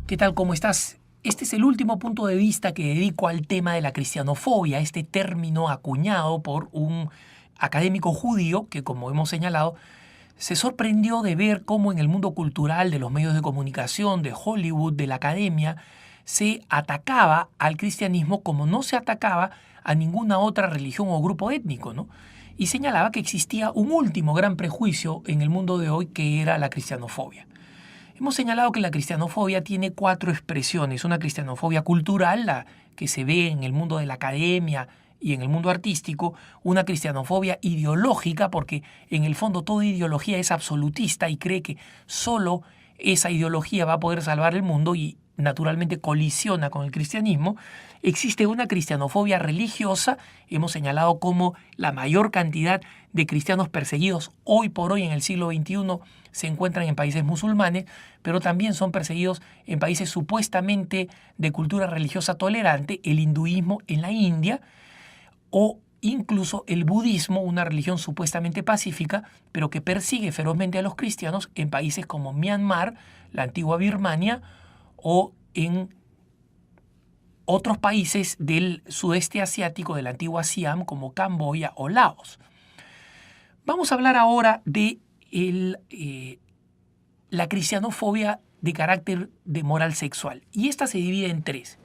¿Qué tal? ¿Cómo estás? Este es el último punto de vista que dedico al tema de la cristianofobia, este término acuñado por un académico judío que, como hemos señalado, se sorprendió de ver cómo en el mundo cultural, de los medios de comunicación, de Hollywood, de la academia, se atacaba al cristianismo como no se atacaba a ninguna otra religión o grupo étnico, ¿no? Y señalaba que existía un último gran prejuicio en el mundo de hoy, que era la cristianofobia. Hemos señalado que la cristianofobia tiene 4 expresiones. Una cristianofobia cultural, la que se ve en el mundo de la academia y en el mundo artístico. Una cristianofobia ideológica, porque en el fondo toda ideología es absolutista y cree que solo esa ideología va a poder salvar el mundo y naturalmente colisiona con el cristianismo. Existe una cristianofobia religiosa. Hemos señalado cómo la mayor cantidad de cristianos perseguidos hoy por hoy en el siglo XXI se encuentran en países musulmanes, pero también son perseguidos en países supuestamente de cultura religiosa tolerante, el hinduismo en la India, o incluso el budismo, una religión supuestamente pacífica, pero que persigue ferozmente a los cristianos en países como Myanmar, la antigua Birmania, o en otros países del sudeste asiático, de la antigua Siam, como Camboya o Laos. Vamos a hablar ahora de la cristianofobia de carácter de moral sexual. Y esta se divide en 3.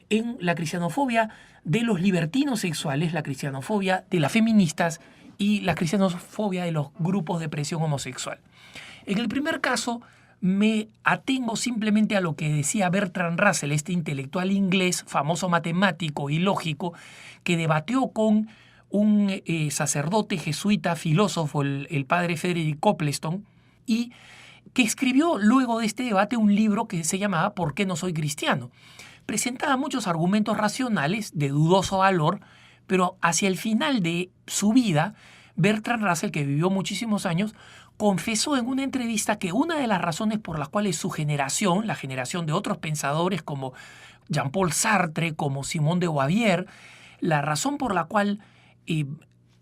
En la cristianofobia de los libertinos sexuales, la cristianofobia de las feministas y la cristianofobia de los grupos de presión homosexual. En el primer caso, me atengo simplemente a lo que decía Bertrand Russell, este intelectual inglés, famoso matemático y lógico, que debatió con un sacerdote jesuita, filósofo, el padre Frederick Copleston, y que escribió luego de este debate un libro que se llamaba ¿Por qué no soy cristiano? Presentaba muchos argumentos racionales de dudoso valor, pero hacia el final de su vida, Bertrand Russell, que vivió muchísimos años, confesó en una entrevista que una de las razones por las cuales su generación, la generación de otros pensadores como Jean-Paul Sartre, como Simone de Beauvoir, la razón por la cual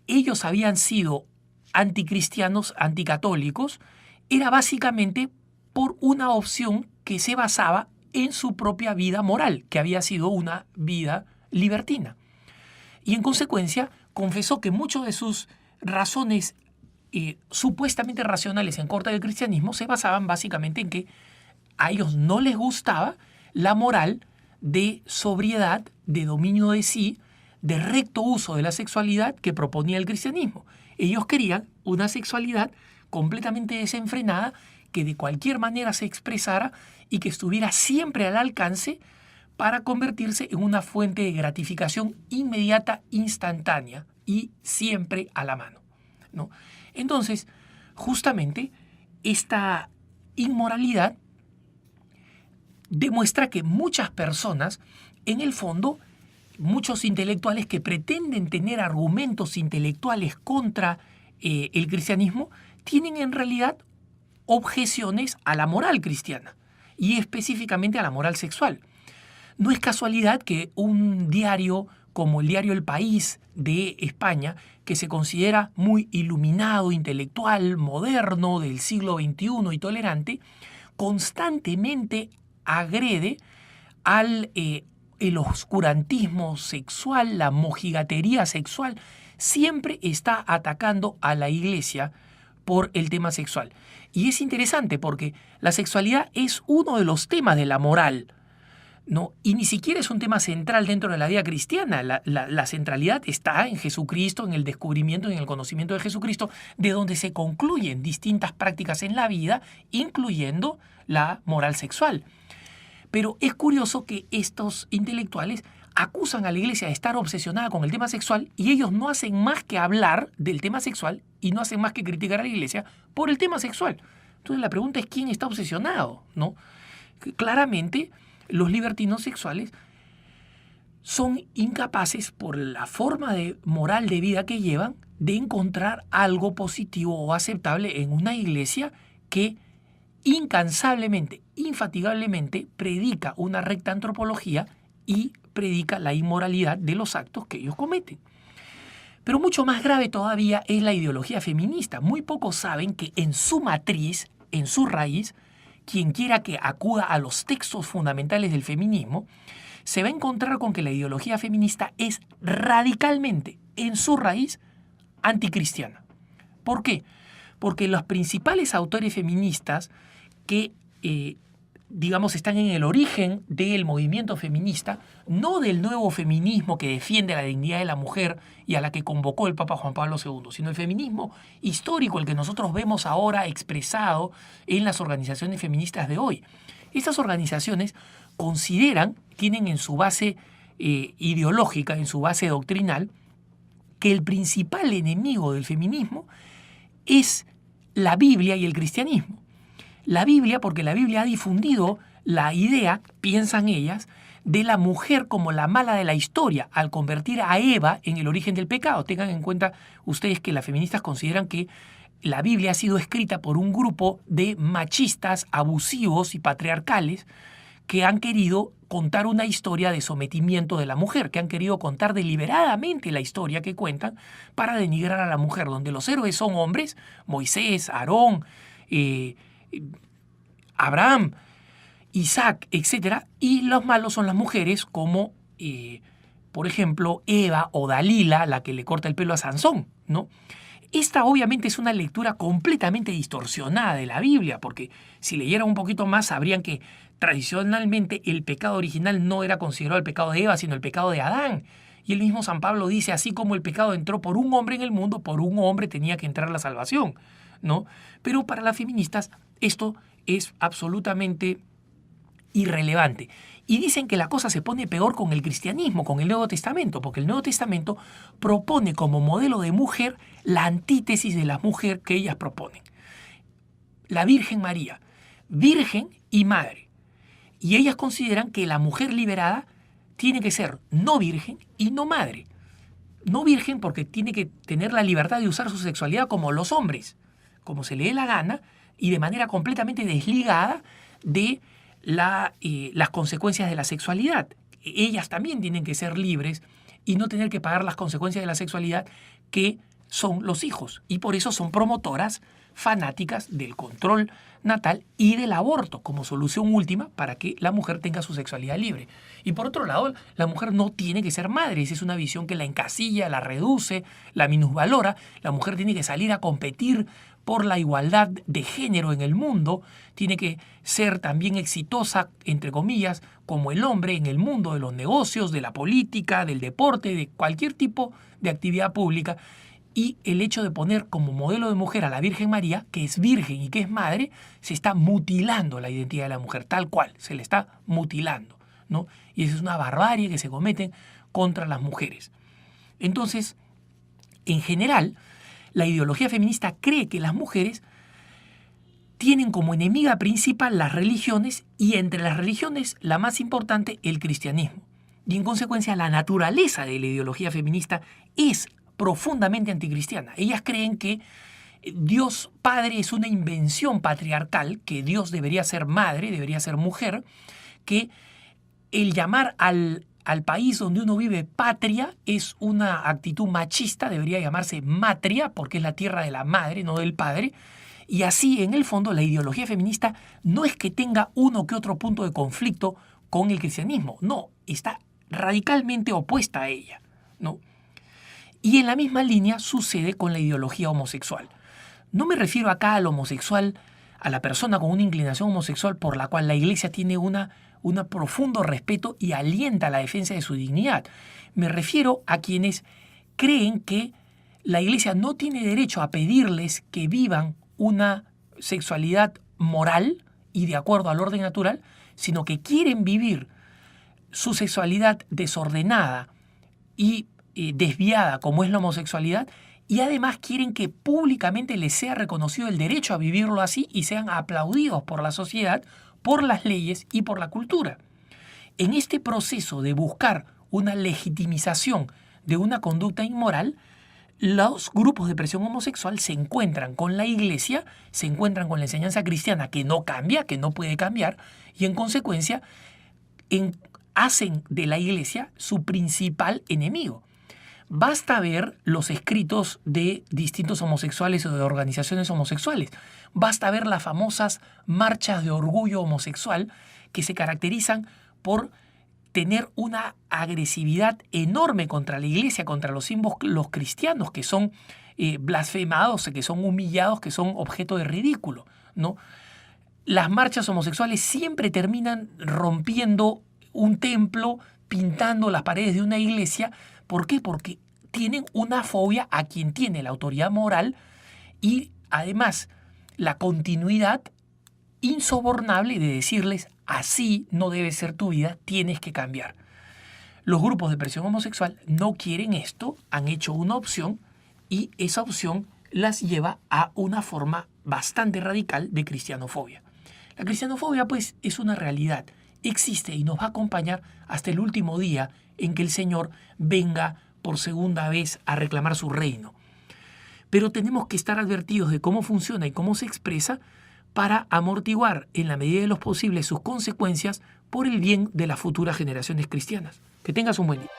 ellos habían sido anticristianos, anticatólicos, era básicamente por una opción que se basaba en su propia vida moral, que había sido una vida libertina. Y en consecuencia confesó que muchas de sus razones supuestamente racionales en contra del cristianismo se basaban básicamente en que a ellos no les gustaba la moral de sobriedad, de dominio de sí, de recto uso de la sexualidad que proponía el cristianismo. Ellos querían una sexualidad completamente desenfrenada, que de cualquier manera se expresara y que estuviera siempre al alcance para convertirse en una fuente de gratificación inmediata, instantánea y siempre a la mano, ¿no? Entonces, justamente, esta inmoralidad demuestra que muchas personas, en el fondo, muchos intelectuales que pretenden tener argumentos intelectuales contra el cristianismo, tienen en realidad objeciones a la moral cristiana y específicamente a la moral sexual. No es casualidad que un diario como el diario El País de España, que se considera muy iluminado, intelectual, moderno, del siglo XXI y tolerante, constantemente agrede al el oscurantismo sexual, la mojigatería sexual, siempre está atacando a la iglesia por el tema sexual. Y es interesante porque la sexualidad es uno de los temas de la moral, ¿no? Y ni siquiera es un tema central dentro de la vida cristiana. La centralidad está en Jesucristo, en el descubrimiento, en el conocimiento de Jesucristo, de donde se concluyen distintas prácticas en la vida, incluyendo la moral sexual. Pero es curioso que estos intelectuales acusan a la iglesia de estar obsesionada con el tema sexual y ellos no hacen más que hablar del tema sexual y no hacen más que criticar a la iglesia por el tema sexual. Entonces la pregunta es ¿quién está obsesionado?, ¿no? Claramente los libertinos sexuales son incapaces, por la forma de moral de vida que llevan, de encontrar algo positivo o aceptable en una iglesia que incansablemente, infatigablemente predica una recta antropología y predica la inmoralidad de los actos que ellos cometen. Pero mucho más grave todavía es la ideología feminista. Muy pocos saben que en su matriz, en su raíz, quien quiera que acuda a los textos fundamentales del feminismo, se va a encontrar con que la ideología feminista es radicalmente, en su raíz, anticristiana. ¿Por qué? Porque los principales autores feministas que, digamos, están en el origen del movimiento feminista, no del nuevo feminismo que defiende la dignidad de la mujer y a la que convocó el Papa Juan Pablo II, sino el feminismo histórico, el que nosotros vemos ahora expresado en las organizaciones feministas de hoy. Estas organizaciones consideran, tienen en su base ideológica, en su base doctrinal, que el principal enemigo del feminismo es la Biblia y el cristianismo. La Biblia, porque la Biblia ha difundido la idea, piensan ellas, de la mujer como la mala de la historia, al convertir a Eva en el origen del pecado. Tengan en cuenta ustedes que las feministas consideran que la Biblia ha sido escrita por un grupo de machistas, abusivos y patriarcales que han querido contar una historia de sometimiento de la mujer, que han querido contar deliberadamente la historia que cuentan para denigrar a la mujer, donde los héroes son hombres, Moisés, Aarón, Abraham, Isaac, etc. Y los malos son las mujeres como, por ejemplo, Eva o Dalila, la que le corta el pelo a Sansón, ¿no? Esta obviamente es una lectura completamente distorsionada de la Biblia, porque si leyeran un poquito más sabrían que tradicionalmente el pecado original no era considerado el pecado de Eva, sino el pecado de Adán. Y el mismo San Pablo dice, así como el pecado entró por un hombre en el mundo, por un hombre tenía que entrar la salvación, ¿no? Pero para las feministas esto es absolutamente irrelevante. Y dicen que la cosa se pone peor con el cristianismo, con el Nuevo Testamento, porque el Nuevo Testamento propone como modelo de mujer la antítesis de la mujer que ellas proponen. La Virgen María, virgen y madre. Y ellas consideran que la mujer liberada tiene que ser no virgen y no madre. No virgen porque tiene que tener la libertad de usar su sexualidad como los hombres, como se le dé la gana y de manera completamente desligada de las consecuencias de la sexualidad. Ellas también tienen que ser libres y no tener que pagar las consecuencias de la sexualidad que son los hijos. Y por eso son promotoras fanáticas del control natal y del aborto como solución última para que la mujer tenga su sexualidad libre. Y por otro lado, la mujer no tiene que ser madre. Esa es una visión que la encasilla, la reduce, la minusvalora. La mujer tiene que salir a competir por la igualdad de género en el mundo, tiene que ser también exitosa, entre comillas, como el hombre en el mundo de los negocios, de la política, del deporte, de cualquier tipo de actividad pública. Y el hecho de poner como modelo de mujer a la Virgen María, que es virgen y que es madre, se está mutilando la identidad de la mujer, tal cual, se le está mutilando, ¿no? Y esa es una barbarie que se cometen contra las mujeres. Entonces, en general, la ideología feminista cree que las mujeres tienen como enemiga principal las religiones y entre las religiones la más importante el cristianismo. Y en consecuencia la naturaleza de la ideología feminista es profundamente anticristiana. Ellas creen que Dios Padre es una invención patriarcal, que Dios debería ser madre, debería ser mujer, que el llamar al país donde uno vive patria es una actitud machista, debería llamarse matria porque es la tierra de la madre, no del padre. Y así, en el fondo, la ideología feminista no es que tenga uno que otro punto de conflicto con el cristianismo, no, está radicalmente opuesta a ella, ¿no? Y en la misma línea sucede con la ideología homosexual. No me refiero acá al homosexual, a la persona con una inclinación homosexual por la cual la Iglesia tiene un profundo respeto y alienta la defensa de su dignidad. Me refiero a quienes creen que la Iglesia no tiene derecho a pedirles que vivan una sexualidad moral y de acuerdo al orden natural, sino que quieren vivir su sexualidad desordenada y desviada como es la homosexualidad, y además quieren que públicamente les sea reconocido el derecho a vivirlo así y sean aplaudidos por la sociedad, por las leyes y por la cultura. En este proceso de buscar una legitimización de una conducta inmoral, los grupos de presión homosexual se encuentran con la Iglesia, se encuentran con la enseñanza cristiana que no cambia, que no puede cambiar, y en consecuencia hacen de la Iglesia su principal enemigo. Basta ver los escritos de distintos homosexuales o de organizaciones homosexuales. Basta ver las famosas marchas de orgullo homosexual que se caracterizan por tener una agresividad enorme contra la iglesia, contra los símbolos cristianos que son blasfemados, que son humillados, que son objeto de ridículo, ¿no? Las marchas homosexuales siempre terminan rompiendo un templo, pintando las paredes de una iglesia. ¿Por qué? Porque tienen una fobia a quien tiene la autoridad moral y además la continuidad insobornable de decirles: así no debe ser tu vida, tienes que cambiar. Los grupos de presión homosexual no quieren esto, han hecho una opción y esa opción las lleva a una forma bastante radical de cristianofobia. La cristianofobia, pues, es una realidad, existe y nos va a acompañar hasta el último día en que el Señor venga por segunda vez a reclamar su reino. Pero tenemos que estar advertidos de cómo funciona y cómo se expresa para amortiguar en la medida de lo posible sus consecuencias por el bien de las futuras generaciones cristianas. Que tengas un buen día.